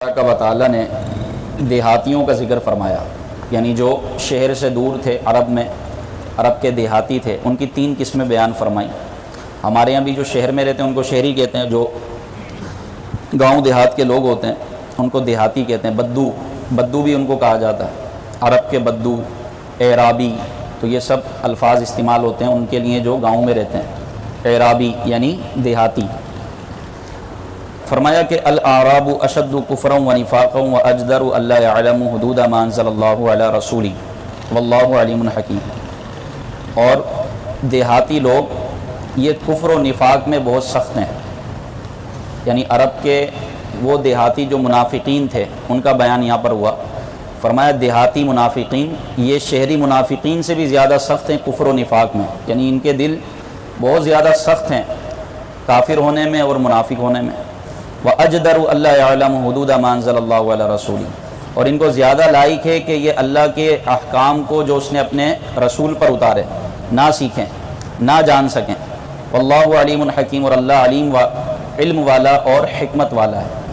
اللہ و تعالیٰ نے دیہاتیوں کا ذکر فرمایا، یعنی جو شہر سے دور تھے، عرب کے دیہاتی تھے، ان کی 3 قسمیں بیان فرمائیں۔ ہمارے یہاں بھی جو شہر میں رہتے ہیں ان کو شہری کہتے ہیں، جو گاؤں دیہات کے لوگ ہوتے ہیں ان کو دیہاتی کہتے ہیں۔ بدو بھی ان کو کہا جاتا ہے، عرب کے بدو، اعرابی، تو یہ سب الفاظ استعمال ہوتے ہیں ان کے لیے جو گاؤں میں رہتے ہیں۔ اعرابی یعنی دیہاتی۔ فرمایا کہ الاعراب اشد کفرا و نفاقا و اجدر الا يعلموا حدود ما انزل اللہ علی رسولہ واللہ علیم حکیم۔ اور دیہاتی لوگ یہ کفر و نفاق میں بہت سخت ہیں، یعنی عرب کے وہ دیہاتی جو منافقین تھے ان کا بیان یہاں پر ہوا۔ فرمایا دیہاتی منافقین یہ شہری منافقین سے بھی زیادہ سخت ہیں کفر و نفاق میں، یعنی ان کے دل بہت زیادہ سخت ہیں کافر ہونے میں اور منافق ہونے میں۔ وَأَجْدَرُ أَلَّا يَعْلَمُ حُدُودَ مَا أَنزَلَ اللَّهُ عَلَى رَسُولِهِ، اور ان کو زیادہ لائق ہے کہ یہ اللہ کے احکام کو جو اس نے اپنے رسول پر اتارے نہ سیکھیں، نہ جان سکیں۔ واللہ علیم حکیم، اور اللہ علیم علم والا اور حکمت والا ہے۔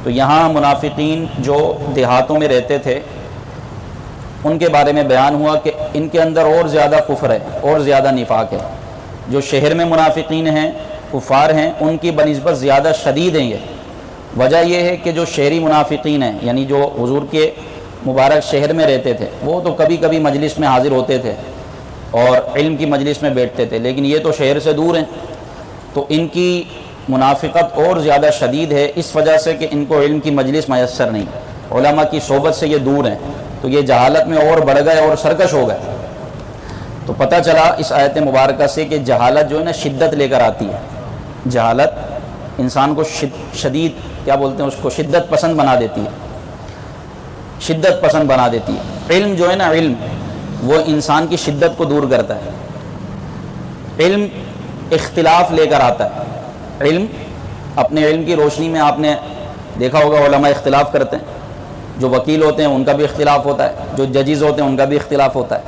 تو یہاں منافقین جو دیہاتوں میں رہتے تھے ان کے بارے میں بیان ہوا کہ ان کے اندر اور زیادہ کفر ہے اور زیادہ نفاق ہے۔ جو شہر میں منافقین ہیں، کفار ہیں، ان کی بنسبت زیادہ شدید ہیں۔ یہ وجہ یہ ہے کہ جو شہری منافقین ہیں، یعنی جو حضور کے مبارک شہر میں رہتے تھے، وہ تو کبھی کبھی مجلس میں حاضر ہوتے تھے اور علم کی مجلس میں بیٹھتے تھے، لیکن یہ تو شہر سے دور ہیں، تو ان کی منافقت اور زیادہ شدید ہے اس وجہ سے کہ ان کو علم کی مجلس میسر نہیں، علماء کی صحبت سے یہ دور ہیں، تو یہ جہالت میں اور بڑھ گئے اور سرکش ہو گئے۔ تو پتہ چلا اس آیت مبارکہ سے کہ جہالت جو ہے نا شدت لے کر آتی ہے۔ جہالت انسان کو شدید کیا بولتے ہیں اس کو، شدت پسند بنا دیتی ہے، شدت پسند بنا دیتی ہے۔ علم جو ہے نا، علم وہ انسان کی شدت کو دور کرتا ہے۔ علم اختلاف لے کر آتا ہے۔ علم اپنے علم کی روشنی میں آپ نے دیکھا ہوگا علماء اختلاف کرتے ہیں، جو وکیل ہوتے ہیں ان کا بھی اختلاف ہوتا ہے، جو ججز ہوتے ہیں ان کا بھی اختلاف ہوتا ہے۔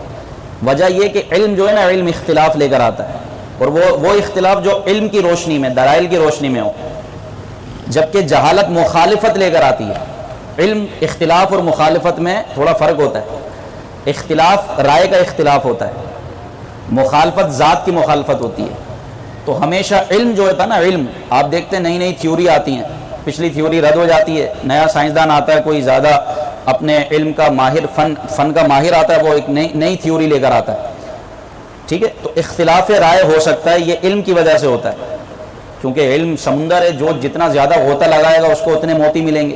وجہ یہ کہ علم جو ہے نا، علم اختلاف لے کر آتا ہے، اور وہ اختلاف جو علم کی روشنی میں، دلائل کی روشنی میں ہو، جبکہ جہالت مخالفت لے کر آتی ہے۔ علم اختلاف اور مخالفت میں تھوڑا فرق ہوتا ہے۔ اختلاف رائے کا اختلاف ہوتا ہے، مخالفت ذات کی مخالفت ہوتی ہے۔ تو ہمیشہ علم جو ہوتا ہے نا، علم آپ دیکھتے ہیں نئی نئی تھیوری آتی ہیں، پچھلی تھیوری رد ہو جاتی ہے، نیا سائنسدان آتا ہے، کوئی زیادہ اپنے علم کا ماہر، فن کا ماہر آتا ہے، وہ ایک نئی تھیوری لے کر آتا ہے، ٹھیک ہے۔ تو اختلاف رائے ہو سکتا ہے، یہ علم کی وجہ سے ہوتا ہے، کیونکہ علم سمندر ہے، جو جتنا زیادہ غوطہ لگائے گا اس کو اتنے موتی ملیں گے۔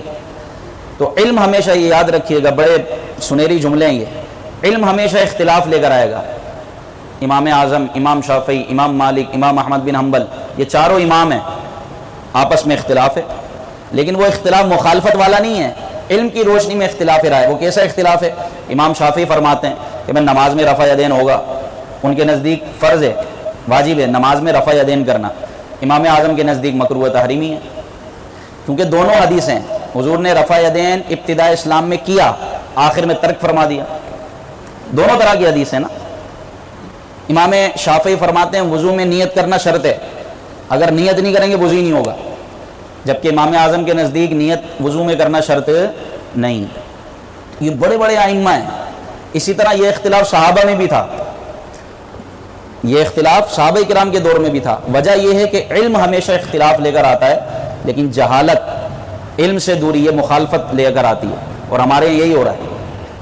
تو علم ہمیشہ یہ یاد رکھیے گا، بڑے سنہری جملے ہیں یہ، علم ہمیشہ اختلاف لے کر آئے گا۔ امام اعظم، امام شافعی، امام مالک، امام احمد بن حنبل، یہ چاروں امام ہیں، آپس میں اختلاف ہے، لیکن وہ اختلاف مخالفت والا نہیں ہے، علم کی روشنی میں اختلاف رائے۔ وہ کیسا اختلاف ہے؟ امام شافعی فرماتے ہیں کہ میں نماز میں رفع یدین ہوگا، ان کے نزدیک فرض ہے، واجب ہے نماز میں رفع یدین کرنا۔ امام اعظم کے نزدیک مکروہ تحریمی ہے، کیونکہ دونوں حدیث ہیں، حضور نے رفع یدین ابتداء اسلام میں کیا، آخر میں ترک فرما دیا، دونوں طرح کی حدیث ہے نا۔ امام شافعی فرماتے ہیں وضو میں نیت کرنا شرط ہے، اگر نیت نہیں کریں گے وضو ہی نہیں ہوگا، جبکہ امام اعظم کے نزدیک نیت وضو میں کرنا شرط نہیں۔ یہ بڑے بڑے ائمہ ہیں۔ اسی طرح یہ اختلاف صحابہ میں بھی تھا، یہ اختلاف صحابہ کرام کے دور میں بھی تھا۔ وجہ یہ ہے کہ علم ہمیشہ اختلاف لے کر آتا ہے، لیکن جہالت علم سے دوری، یہ مخالفت لے کر آتی ہے، اور ہمارے یہی ہو رہا ہے،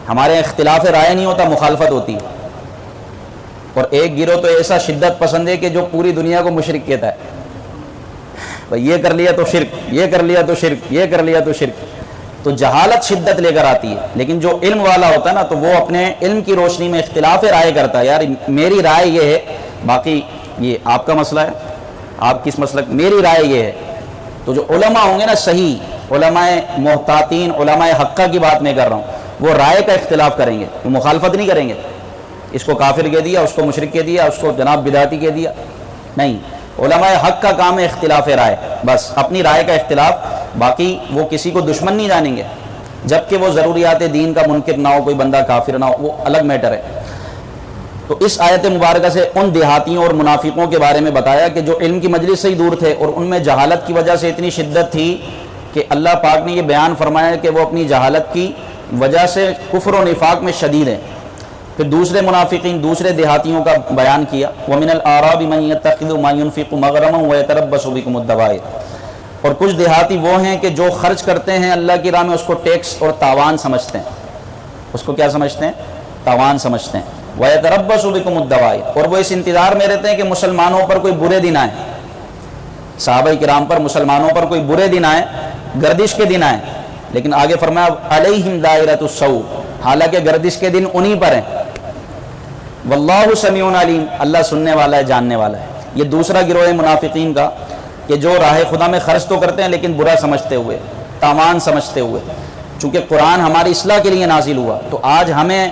ہمارے اختلاف رائے نہیں ہوتا، مخالفت ہوتی ہے۔ اور ایک گروہ تو ایسا شدت پسند ہے کہ جو پوری دنیا کو مشرک کہتا ہے، بھئی یہ کر لیا تو شرک، یہ کر لیا تو شرک، یہ کر لیا تو شرک۔ تو جہالت شدت لے کر آتی ہے، لیکن جو علم والا ہوتا ہے نا، تو وہ اپنے علم کی روشنی میں اختلاف رائے کرتا ہے، یار میری رائے یہ ہے، باقی یہ آپ کا مسئلہ ہے، آپ کس مسلک، میری رائے یہ ہے۔ تو جو علماء ہوں گے نا، صحیح علماء محتاطین، علماء حقہ کی بات میں کر رہا ہوں، وہ رائے کا اختلاف کریں گے، وہ مخالفت نہیں کریں گے، اس کو کافر کہہ دیا، اس کو مشرک کہہ دیا، اس کو جناب بدعتی کہہ دیا، نہیں۔ علماء حق کا کام ہے اختلاف رائے، بس اپنی رائے کا اختلاف، باقی وہ کسی کو دشمن نہیں جانیں گے، جبکہ وہ ضروریات دین کا منکر نہ ہو، کوئی بندہ کافر نہ ہو، وہ الگ میٹر ہے۔ تو اس آیت مبارکہ سے ان دیہاتیوں اور منافقوں کے بارے میں بتایا کہ جو علم کی مجلس سے ہی دور تھے، اور ان میں جہالت کی وجہ سے اتنی شدت تھی کہ اللہ پاک نے یہ بیان فرمایا کہ وہ اپنی جہالت کی وجہ سے کفر و نفاق میں شدید ہیں۔ پھر دوسرے منافقین، دوسرے دیہاتیوں کا بیان کیا، وَمِنَ الْأَعْرَابِ مَن يَتَّخِذُ مَا يُنْفِقُ مَغْرَمًا وَيَتَرَبَّصُ بِكُمُ الدَّوَائِرَ، اور کچھ دیہاتی وہ ہیں کہ جو خرچ کرتے ہیں اللہ کی راہ میں اس کو ٹیکس اور تاوان سمجھتے ہیں، اس کو کیا سمجھتے ہیں؟ تاوان سمجھتے ہیں۔ وَيَتَرَبَّصُ بِكُمُ الدَّوَائِرَ، اور وہ اس انتظار میں رہتے ہیں کہ مسلمانوں پر کوئی برے دن آئیں، صحابہ کرام پر، مسلمانوں پر کوئی برے دن آئیں، گردش کے دن آئیں، لیکن آگے فرمایا علیہم دائرۃ السوء، حالانکہ گردش کے دن انہی پر ہیں۔ واللہ سمیع علیم، اللہ سننے والا ہے، جاننے والا ہے۔ یہ دوسرا گروہ ہے منافقین کا کہ جو راہ خدا میں خرچ تو کرتے ہیں لیکن برا سمجھتے ہوئے، تاوان سمجھتے ہوئے۔ چونکہ قرآن ہماری اصلاح کے لیے نازل ہوا تو آج ہمیں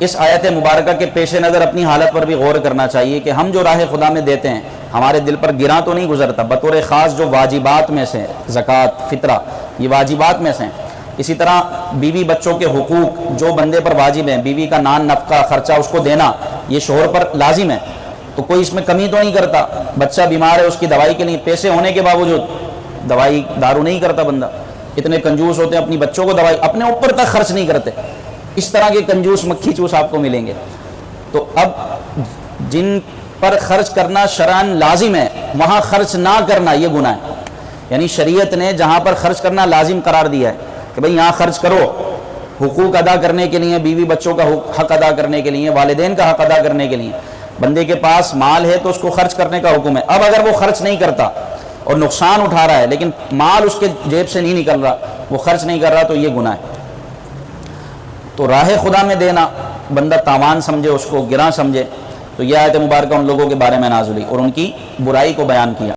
اس آیت مبارکہ کے پیش نظر اپنی حالت پر بھی غور کرنا چاہیے کہ ہم جو راہ خدا میں دیتے ہیں ہمارے دل پر گراں تو نہیں گزرتا، بطور خاص جو واجبات میں سے زکوٰۃ، فطرہ، یہ واجبات میں سے ہیں۔ اسی طرح بیوی بچوں کے حقوق جو بندے پر واجب ہیں، بیوی کا نان نفقہ خرچہ اس کو دینا یہ شوہر پر لازم ہے، تو کوئی اس میں کمی تو نہیں کرتا۔ بچہ بیمار ہے، اس کی دوائی کے لیے پیسے ہونے کے باوجود دوائی دارو نہیں کرتا بندہ۔ اتنے کنجوس ہوتے ہیں، اپنی بچوں کو دوائی اپنے اوپر تک خرچ نہیں کرتے۔ اس طرح کے کنجوس مکھی چوس آپ کو ملیں گے۔ تو اب جن پر خرچ کرنا شرعاً لازم ہے وہاں خرچ نہ کرنا یہ گناہ ہے۔ یعنی شریعت نے جہاں پر خرچ کرنا لازم قرار دیا ہے کہ بھئی یہاں خرچ کرو، حقوق ادا کرنے کے لیے، بیوی بچوں کا حق ادا کرنے کے لیے، والدین کا حق ادا کرنے کے لیے، بندے کے پاس مال ہے تو اس کو خرچ کرنے کا حکم ہے۔ اب اگر وہ خرچ نہیں کرتا اور نقصان اٹھا رہا ہے لیکن مال اس کے جیب سے نہیں نکل رہا، وہ خرچ نہیں کر رہا، تو یہ گناہ ہے۔ تو راہ خدا میں دینا بندہ تاوان سمجھے، اس کو گراں سمجھے، تو یہ آیت مبارکہ ان لوگوں کے بارے میں نازل ہوئی اور ان کی برائی کو بیان کیا۔